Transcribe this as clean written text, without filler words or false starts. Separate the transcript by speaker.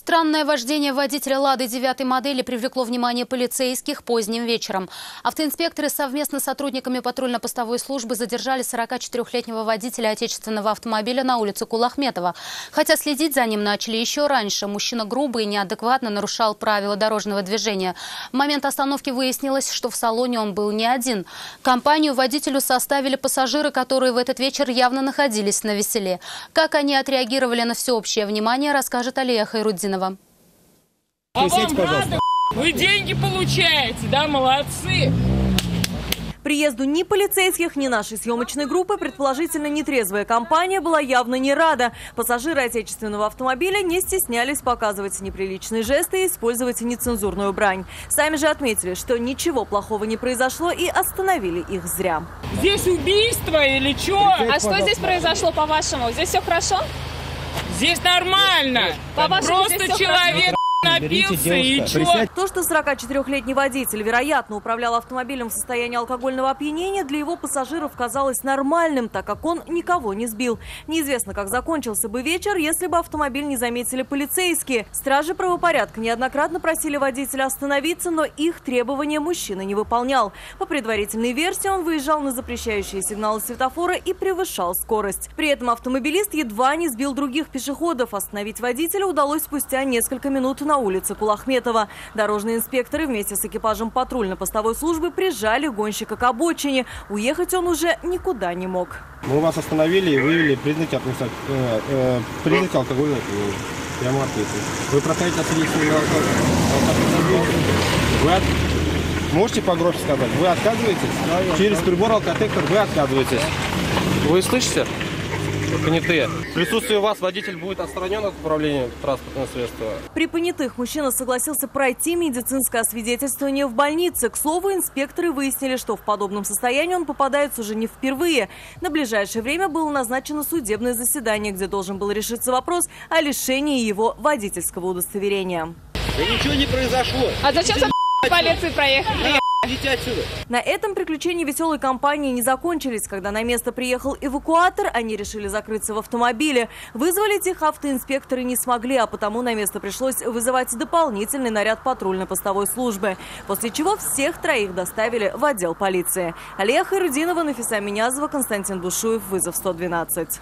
Speaker 1: Странное вождение водителя «Лады» 9-й модели привлекло внимание полицейских поздним вечером. Автоинспекторы совместно с сотрудниками патрульно-постовой службы задержали 44-летнего водителя отечественного автомобиля на улице Кулахметова. Хотя следить за ним начали еще раньше. Мужчина грубо и неадекватно нарушал правила дорожного движения. В момент остановки выяснилось, что в салоне он был не один. Компанию водителю составили пассажиры, которые в этот вечер явно находились навеселе. Как они отреагировали на всеобщее внимание, расскажет Алия Хайруддинова.
Speaker 2: А вам рады, вы деньги получаете, да, молодцы.
Speaker 3: Приезду ни полицейских, ни нашей съемочной группы предположительно нетрезвая компания была явно не рада. Пассажиры отечественного автомобиля не стеснялись показывать неприличные жесты и использовать нецензурную брань. Сами же отметили, что ничего плохого не произошло и остановили их зря.
Speaker 2: Здесь убийство или что?
Speaker 4: А что здесь произошло, по-вашему? Здесь все хорошо?
Speaker 2: Здесь нормально. Просто человек напился и что?
Speaker 3: То, что 44-летний водитель, вероятно, управлял автомобилем в состоянии алкогольного опьянения, для его пассажиров казалось нормальным, так как он никого не сбил. Неизвестно, как закончился бы вечер, если бы автомобиль не заметили полицейские. Стражи правопорядка неоднократно просили водителя остановиться, но их требования мужчина не выполнял. По предварительной версии, он выезжал на запрещающие сигналы светофора и превышал скорость. При этом автомобилист едва не сбил других пешеходов. Остановить водителя удалось спустя несколько минут на улице Кулахметова. Дорожные инспекторы вместе с экипажем патрульно-постовой службы прижали гонщика к обочине. Уехать он уже никуда не мог.
Speaker 5: Мы вас остановили и выявили признаки алкогольного опьянения. Прямо ответили. Вы проходите освидетельствование алкоголя. Можете погромче сказать? Вы отказываетесь? Через прибор алкотестер вы отказываетесь. Вы слышите? Понятые. В присутствии вас водитель будет отстранен от управления транспортного средства.
Speaker 3: При понятых мужчина согласился пройти медицинское освидетельствование в больнице. К слову, инспекторы выяснили, что в подобном состоянии он попадается уже не впервые. На ближайшее время было назначено судебное заседание, где должен был решиться вопрос о лишении его водительского удостоверения.
Speaker 5: Да ничего не произошло.
Speaker 4: А зачем с полиции проехали?
Speaker 3: На этом приключения веселой компании не закончились. Когда на место приехал эвакуатор, они решили закрыться в автомобиле. Вызволить их автоинспекторы не смогли, а потому на место пришлось вызывать дополнительный наряд патрульно-постовой службы. После чего всех троих доставили в отдел полиции. Алия Хайруддинова, Нафиса Минязова, Константин Бушуев. Вызов 112.